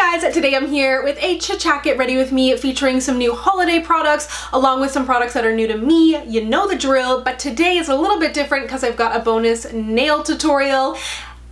Hey guys, today I'm here with a Chit Chat Get Ready With Me featuring some new holiday products along with some products that are new to me. You know the drill, but today is a little bit different because I've got a bonus nail tutorial.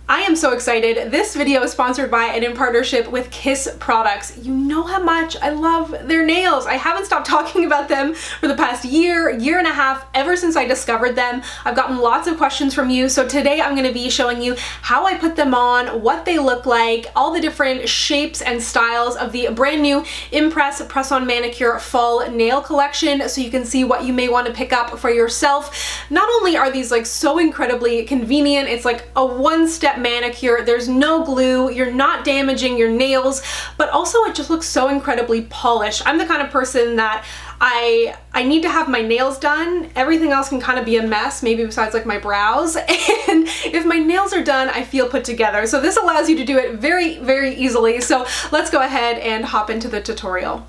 I am so excited. This video is sponsored by and in partnership with Kiss Products. You know how much I love their nails. I haven't stopped talking about them for the past year and a half, ever since I discovered them. I've gotten lots of questions from you, so today I'm going to be showing you how I put them on, what they look like, all the different shapes and styles of the brand new imPRESS Press-On Manicure Fall Nail Collection, so you can see what you may want to pick up for yourself. Not only are these like so incredibly convenient, it's like a one-step manicure, there's no glue, you're not damaging your nails, but also it just looks so incredibly polished. I'm the kind of person that I need to have my nails done. Everything else can kind of be a mess, maybe besides like my brows. And if my nails are done, I feel put together. So this allows you to do it very, very easily. So let's go ahead and hop into the tutorial.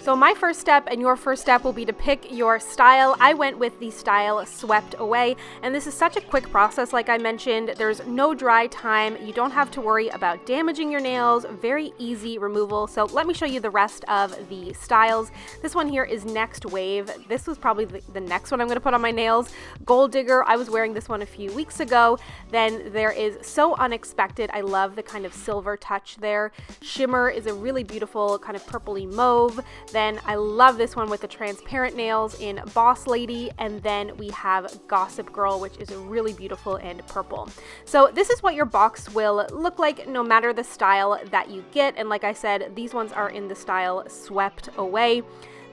So my first step and your first step will be to pick your style. I went with the style Swept Away, and this is such a quick process. Like I mentioned, there's no dry time. You don't have to worry about damaging your nails. Very easy removal. So let me show you the rest of the styles. This one here is Next Wave. This was probably the next one I'm going to put on my nails. Gold Digger. I was wearing this one a few weeks ago. Then there is So Unexpected. I love the kind of silver touch there. Shimmer is a really beautiful kind of purpley mauve. Then I love this one with the transparent nails in Boss Lady, and then we have Gossip Girl, which is really beautiful and purple. So this is what your box will look like no matter the style that you get, and like I said, these ones are in the style Swept Away.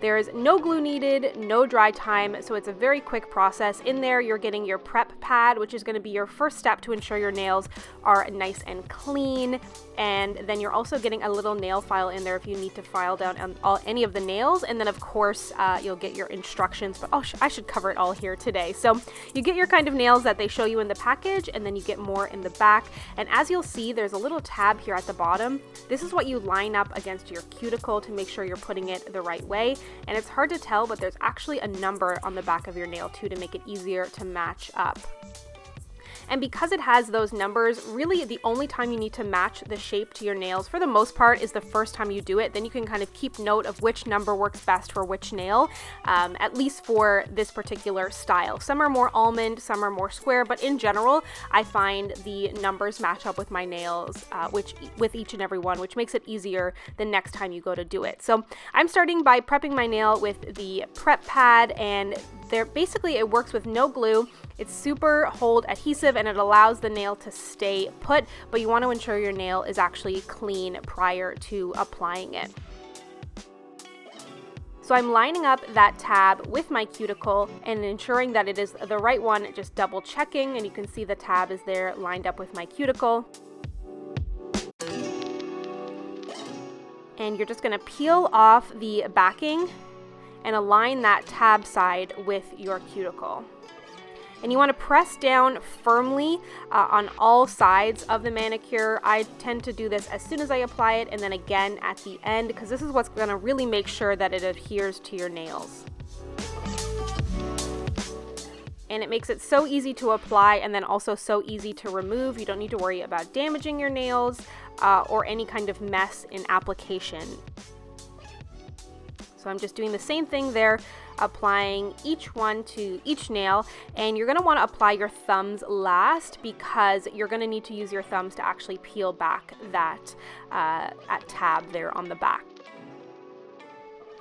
There is no glue needed, no dry time, so it's a very quick process. In there, you're getting your prep pad, which is going to be your first step to ensure your nails are nice and clean. And then you're also getting a little nail file in there if you need to file down on any of the nails. And then, of course, you'll get your instructions, but I should cover it all here today. So you get your kind of nails that they show you in the package, and then you get more in the back. And as you'll see, there's a little tab here at the bottom. This is what you line up against your cuticle to make sure you're putting it the right way. And it's hard to tell, but there's actually a number on the back of your nail too to make it easier to match up. And because it has those numbers, really the only time you need to match the shape to your nails for the most part is the first time you do it. Then you can kind of keep note of which number works best for which nail, at least for this particular style. Some are more almond, some are more square, but in general, I find the numbers match up with my nails, with each and every one, which makes it easier the next time you go to do it. So I'm starting by prepping my nail with the prep pad, and basically it works with no glue. It's super hold adhesive and it allows the nail to stay put, but you want to ensure your nail is actually clean prior to applying it. So I'm lining up that tab with my cuticle and ensuring that it is the right one, just double checking, and you can see the tab is there lined up with my cuticle. And you're just going to peel off the backing and align that tab side with your cuticle. And you want to press down firmly on all sides of the manicure. I tend to do this as soon as I apply it and then again at the end, because this is what's going to really make sure that it adheres to your nails. And it makes it so easy to apply and then also so easy to remove. You don't need to worry about damaging your nails or any kind of mess in application. So I'm just doing the same thing there, applying each one to each nail, and you're going to want to apply your thumbs last because you're going to need to use your thumbs to actually peel back that tab there on the back.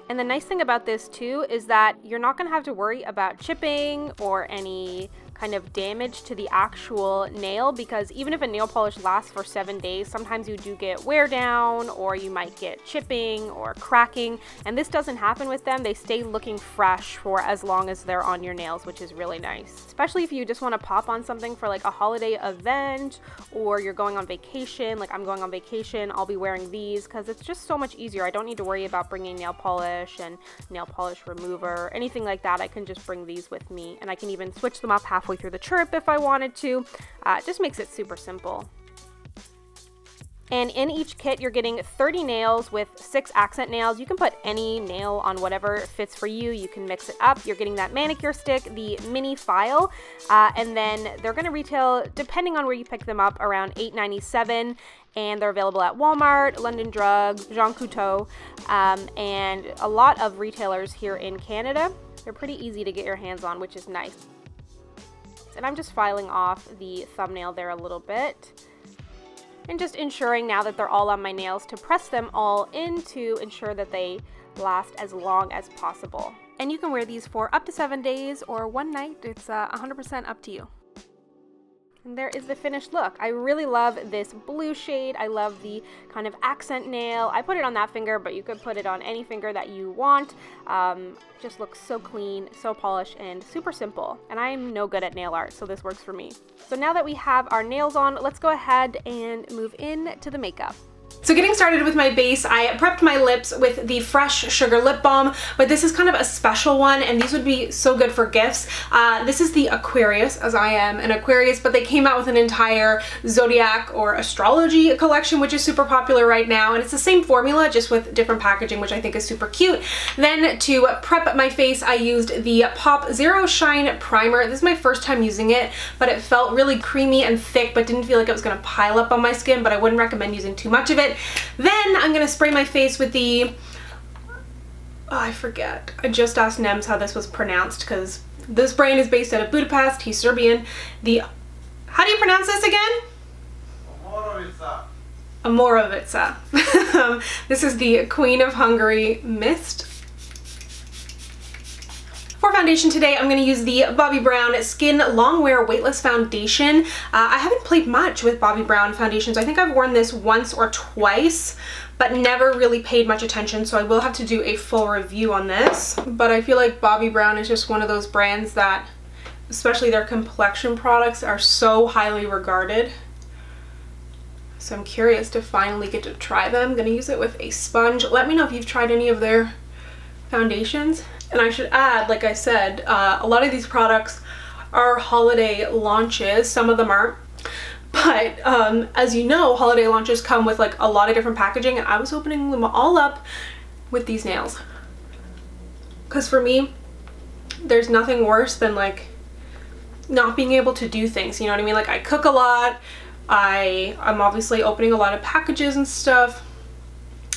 And the nice thing about this too is that you're not going to have to worry about chipping or any kind of damage to the actual nail, because even if a nail polish lasts for 7 days, sometimes you do get wear down or you might get chipping or cracking, and this doesn't happen with them. They stay looking fresh for as long as they're on your nails, which is really nice, especially if you just want to pop on something for like a holiday event or you're going on vacation. Like I'm going on vacation, I'll be wearing these because it's just so much easier. I don't need to worry about bringing nail polish and nail polish remover, anything like that. I can just bring these with me, and I can even switch them up halfway through the trip if I wanted to. It just makes it super simple. And in each kit, you're getting 30 nails with 6 accent nails. You can put any nail on whatever fits for you. You can mix it up. You're getting that manicure stick, the mini file, and then they're going to retail, depending on where you pick them up, around $8.97. and they're available at Walmart, London Drugs, Jean Coutu, and a lot of retailers here in Canada. They're pretty easy to get your hands on, which is nice. And I'm just filing off the thumbnail there a little bit, and just ensuring now that they're all on my nails to press them all in to ensure that they last as long as possible. And you can wear these for up to 7 days or one night. It's 100% up to you. And there is the finished look. I really love this blue shade. I love the kind of accent nail. I put it on that finger, but you could put it on any finger that you want. Just looks so clean, so polished, and super simple. And I'm no good at nail art, so this works for me. So now that we have our nails on, let's go ahead and move in to the makeup. So getting started with my base, I prepped my lips with the Fresh Sugar Lip Balm, but this is kind of a special one, and these would be so good for gifts. This is the Aquarius, as I am an Aquarius, but they came out with an entire zodiac or astrology collection, which is super popular right now, and it's the same formula, just with different packaging, which I think is super cute. Then to prep my face, I used the Pop Zero Shine Primer. This is my first time using it, but it felt really creamy and thick, but didn't feel like it was gonna pile up on my skin, but I wouldn't recommend using too much of it. Then I'm gonna spray my face with the, I forget. I just asked Nems how this was pronounced because this brand is based out of Budapest. He's Serbian. How do you pronounce this again? Amorovica. This is the Queen of Hungary Mist. For foundation today, I'm going to use the Bobbi Brown Skin Longwear Weightless Foundation. I haven't played much with Bobbi Brown foundations. I think I've worn this once or twice, but never really paid much attention, so I will have to do a full review on this. But I feel like Bobbi Brown is just one of those brands that, especially their complexion products, are so highly regarded. So I'm curious to finally get to try them. I'm going to use it with a sponge. Let me know if you've tried any of their foundations. And I should add, like I said, a lot of these products are holiday launches. Some of them aren't. But as you know, holiday launches come with like a lot of different packaging, and I was opening them all up with these nails. Because for me, there's nothing worse than like not being able to do things, you know what I mean? Like I cook a lot, I'm obviously opening a lot of packages and stuff.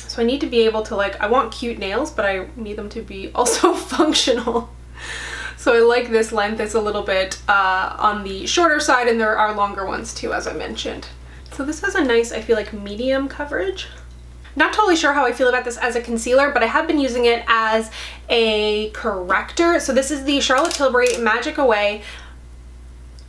So I need to be able to like, I want cute nails, but I need them to be also functional. So I like this length. It's a little bit on the shorter side, and there are longer ones too, as I mentioned. So this has a nice, I feel like, medium coverage. Not totally sure how I feel about this as a concealer, but I have been using it as a corrector. So this is the Charlotte Tilbury Magic Away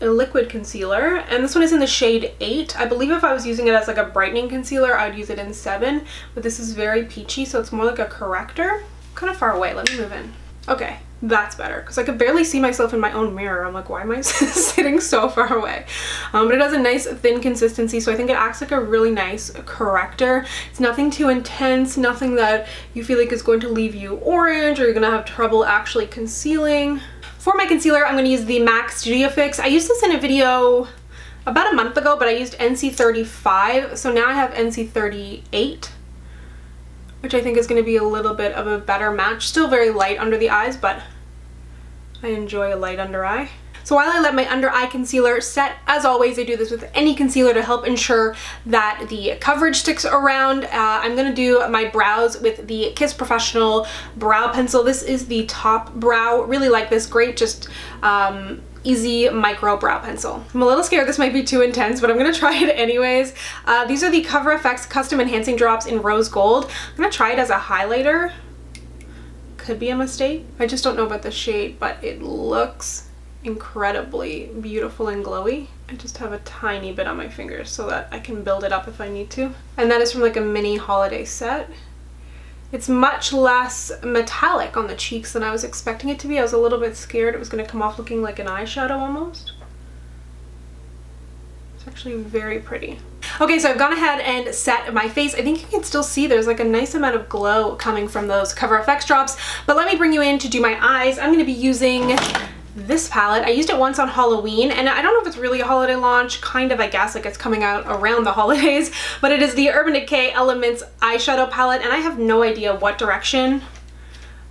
a liquid concealer, and this one is in the shade 8. I believe if I was using it as like a brightening concealer, I would use it in 7, but this is very peachy, so it's more like a corrector. Kind of far away. Let me move in. Okay, that's better, because I could barely see myself in my own mirror. I'm like, why am I sitting so far away? But it has a nice thin consistency, so I think it acts like a really nice corrector. It's nothing too intense, nothing that you feel like is going to leave you orange or you're gonna have trouble actually concealing. For my concealer, I'm going to use the MAC Studio Fix. I used this in a video about a month ago, but I used NC35, so now I have NC38, which I think is going to be a little bit of a better match. Still very light under the eyes, but I enjoy a light under eye. So while I let my under eye concealer set, as always, I do this with any concealer to help ensure that the coverage sticks around. I'm going to do my brows with the Kiss Professional Brow Pencil. This is the top brow. Really like this. Great, just easy micro brow pencil. I'm a little scared this might be too intense, but I'm going to try it anyways. These are the Cover FX Custom Enhancing Drops in Rose Gold. I'm going to try it as a highlighter. Could be a mistake. I just don't know about the shade, but it looks incredibly beautiful and glowy. I just have a tiny bit on my fingers so that I can build it up if I need to. And that is from like a mini holiday set. It's much less metallic on the cheeks than I was expecting it to be. I was a little bit scared it was going to come off looking like an eyeshadow almost. It's actually very pretty. Okay, so I've gone ahead and set my face. I think you can still see there's like a nice amount of glow coming from those Cover FX drops. But let me bring you in to do my eyes. I'm going to be using this palette. I used it once on Halloween, and I don't know if it's really a holiday launch, kind of, I guess, like it's coming out around the holidays, but it is the Urban Decay Elements eyeshadow palette, and I have no idea what direction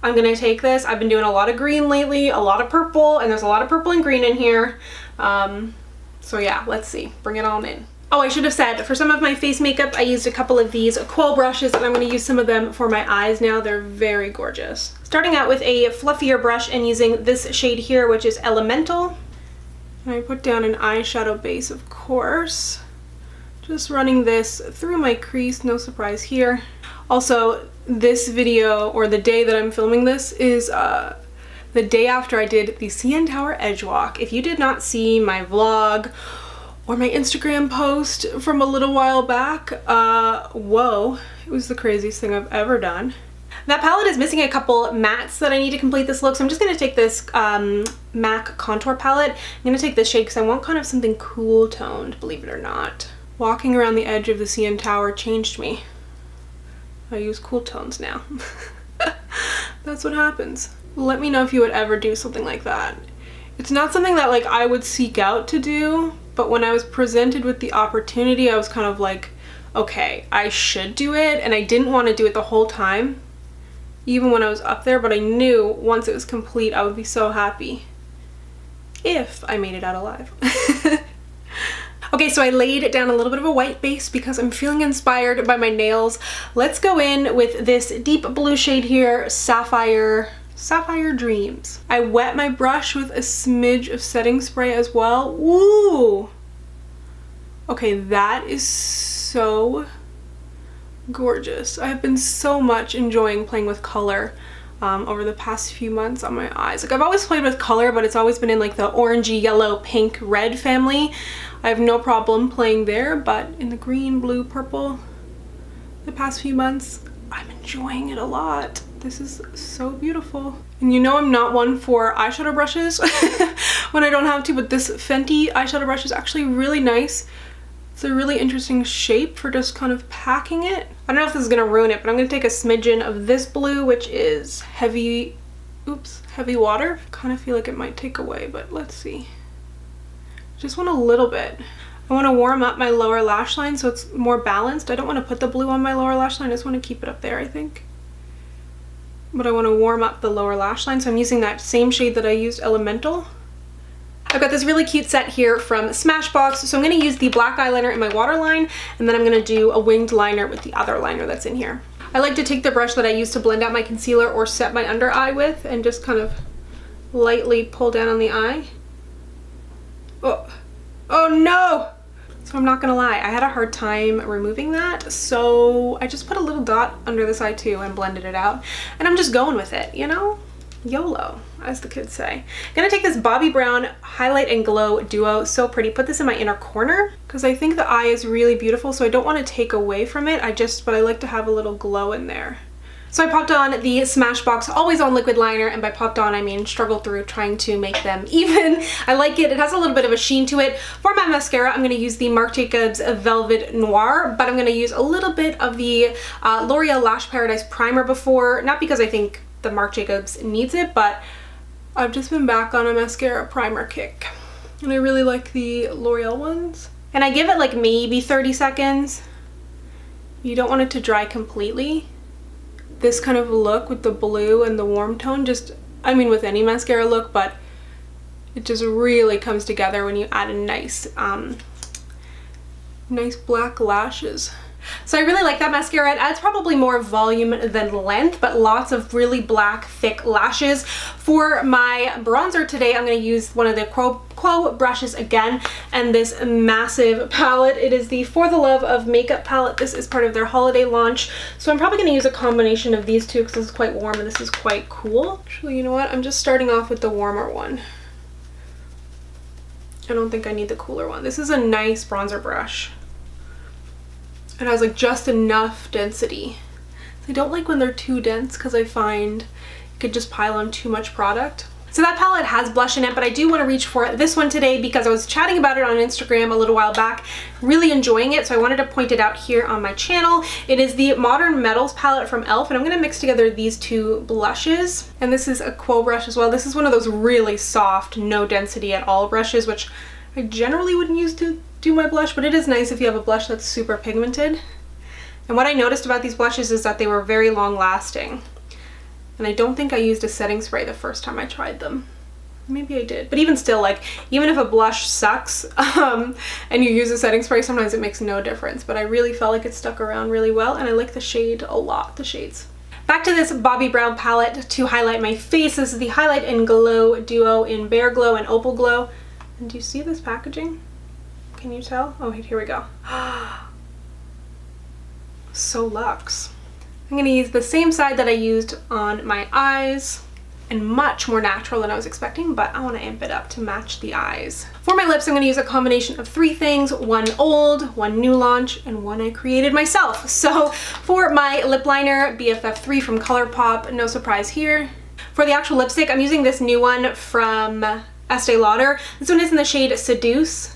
I'm gonna take this. I've been doing a lot of green lately, a lot of purple, and there's a lot of purple and green in here. So yeah, let's see. Bring it on in. Oh, I should have said, for some of my face makeup, I used a couple of these Quell brushes, and I'm going to use some of them for my eyes now. They're very gorgeous. Starting out with a fluffier brush and using this shade here, which is Elemental. And I put down an eyeshadow base, of course. Just running this through my crease, no surprise here. Also, this video, or the day that I'm filming this, is the day after I did the CN Tower Edge Walk. If you did not see my vlog or my Instagram post from a little while back, whoa, it was the craziest thing I've ever done. That palette is missing a couple mattes that I need to complete this look, so I'm just gonna take this MAC contour palette. I'm gonna take this shade because I want kind of something cool toned, believe it or not. Walking around the edge of the CN Tower changed me. I use cool tones now. That's what happens. Let me know if you would ever do something like that. It's not something that like I would seek out to do, but when I was presented with the opportunity, I was kind of like, okay, I should do it, and I didn't want to do it the whole time, even when I was up there, but I knew once it was complete, I would be so happy if I made it out alive. Okay, so I laid down a little bit of a white base because I'm feeling inspired by my nails. Let's go in with this deep blue shade here, Sapphire Dreams. I wet my brush with a smidge of setting spray as well. Ooh! Okay, that is so gorgeous. I've been so much enjoying playing with color over the past few months on my eyes. Like, I've always played with color, but it's always been in like the orangey, yellow, pink, red family. I have no problem playing there, but in the green, blue, purple, the past few months, I'm enjoying it a lot. This is so beautiful. And you know I'm not one for eyeshadow brushes when I don't have to, but this Fenty eyeshadow brush is actually really nice. It's a really interesting shape for just kind of packing it. I don't know if this is gonna ruin it, but I'm gonna take a smidgen of this blue, which is heavy water. Kind of feel like it might take away, but let's see. Just want a little bit. I want to warm up my lower lash line so it's more balanced. I don't want to put the blue on my lower lash line, I just want to keep it up there, I think. But I want to warm up the lower lash line, so I'm using that same shade that I used, Elemental. I've got this really cute set here from Smashbox, so I'm going to use the black eyeliner in my waterline, and then I'm going to do a winged liner with the other liner that's in here. I like to take the brush that I use to blend out my concealer or set my under eye with and just kind of lightly pull down on the eye. Oh no! So I'm not gonna lie, I had a hard time removing that, so I just put a little dot under this eye too and blended it out. And I'm just going with it, you know? YOLO, as the kids say. I'm gonna take this Bobbi Brown Highlight and Glow Duo, so pretty, put this in my inner corner, because I think the eye is really beautiful, so I don't want to take away from it, but I like to have a little glow in there. So I popped on the Smashbox Always On Liquid Liner, and by popped on I mean struggled through trying to make them even. I like it. It has a little bit of a sheen to it. For my mascara, I'm going to use the Marc Jacobs Velvet Noir, but I'm going to use a little bit of the L'Oreal Lash Paradise Primer before, not because I think the Marc Jacobs needs it, but I've just been back on a mascara primer kick, and I really like the L'Oreal ones. And I give it like maybe 30 seconds. You don't want it to dry completely. This kind of look with the blue and the warm tone, I mean with any mascara look, but it just really comes together when you add a nice black lashes. So I really like that mascara. It adds probably more volume than length, but lots of really black, thick lashes. For my bronzer today, I'm going to use one of the Quo brushes again, and this massive palette. It is the For the Love of Makeup palette. This is part of their holiday launch, so I'm probably going to use a combination of these two because this is quite warm and this is quite cool. Actually, you know what? I'm just starting off with the warmer one. I don't think I need the cooler one. This is a nice bronzer brush. It has like just enough density. I don't like when they're too dense because I find you could just pile on too much product. So that palette has blush in it, but I do want to reach for this one today because I was chatting about it on Instagram a little while back, really enjoying it, so I wanted to point it out here on my channel. It is the Modern Metals palette from e.l.f., and I'm going to mix together these two blushes. And this is a Quo brush as well. This is one of those really soft, no density at all brushes, which I generally wouldn't use to do my blush, but it is nice if you have a blush that's super pigmented. And what I noticed about these blushes is that they were very long lasting. And I don't think I used a setting spray the first time I tried them. Maybe I did, but even still, like, even if a blush sucks and you use a setting spray, sometimes it makes no difference, but I really felt like it stuck around really well, and I like the shade a lot, the shades. Back to this Bobbi Brown palette to highlight my face. This is the Highlight and Glow Duo in Bare Glow and Opal Glow. And do you see this packaging? Can you tell? Oh, here we go. So luxe. I'm gonna use the same side that I used on my eyes, and much more natural than I was expecting, but I want to amp it up to match the eyes. For my lips, I'm going to use a combination of 3 things, one old, one new launch, and one I created myself. So for my lip liner, BFF3 from ColourPop, no surprise here. For the actual lipstick, I'm using this new one from Estee Lauder. This one is in the shade Seduce.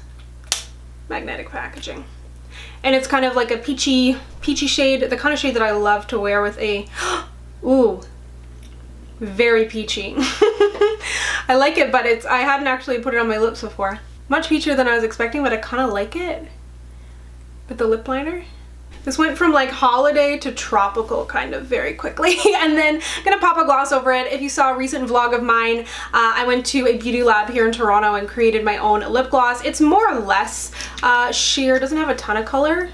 Magnetic packaging. And it's kind of like a peachy shade, the kind of shade that I love to wear with a, ooh, very peachy. I like it, but I hadn't actually put it on my lips before. Much peachier than I was expecting, but I kind of like it. With the lip liner. This went from like holiday to tropical kind of very quickly. And then I'm gonna pop a gloss over it. If you saw a recent vlog of mine, I went to a beauty lab here in Toronto and created my own lip gloss. It's more or less sheer, doesn't have a ton of color.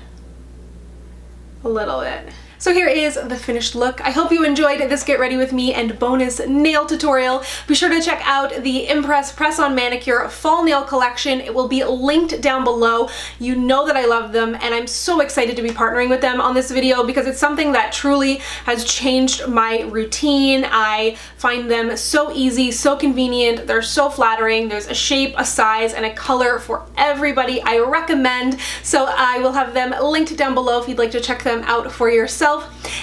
A little bit. So here is the finished look. I hope you enjoyed this Get Ready With Me and bonus nail tutorial. Be sure to check out the imPRESS Press-On Manicure Fall Nail Collection. It will be linked down below. You know that I love them, and I'm so excited to be partnering with them on this video because it's something that truly has changed my routine. I find them so easy, so convenient. They're so flattering. There's a shape, a size, and a color for everybody. I recommend. So I will have them linked down below if you'd like to check them out for yourself.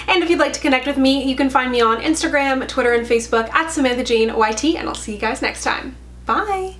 And if you'd like to connect with me, you can find me on Instagram, Twitter, and Facebook at SamanthaJaneYT, and I'll see you guys next time. Bye!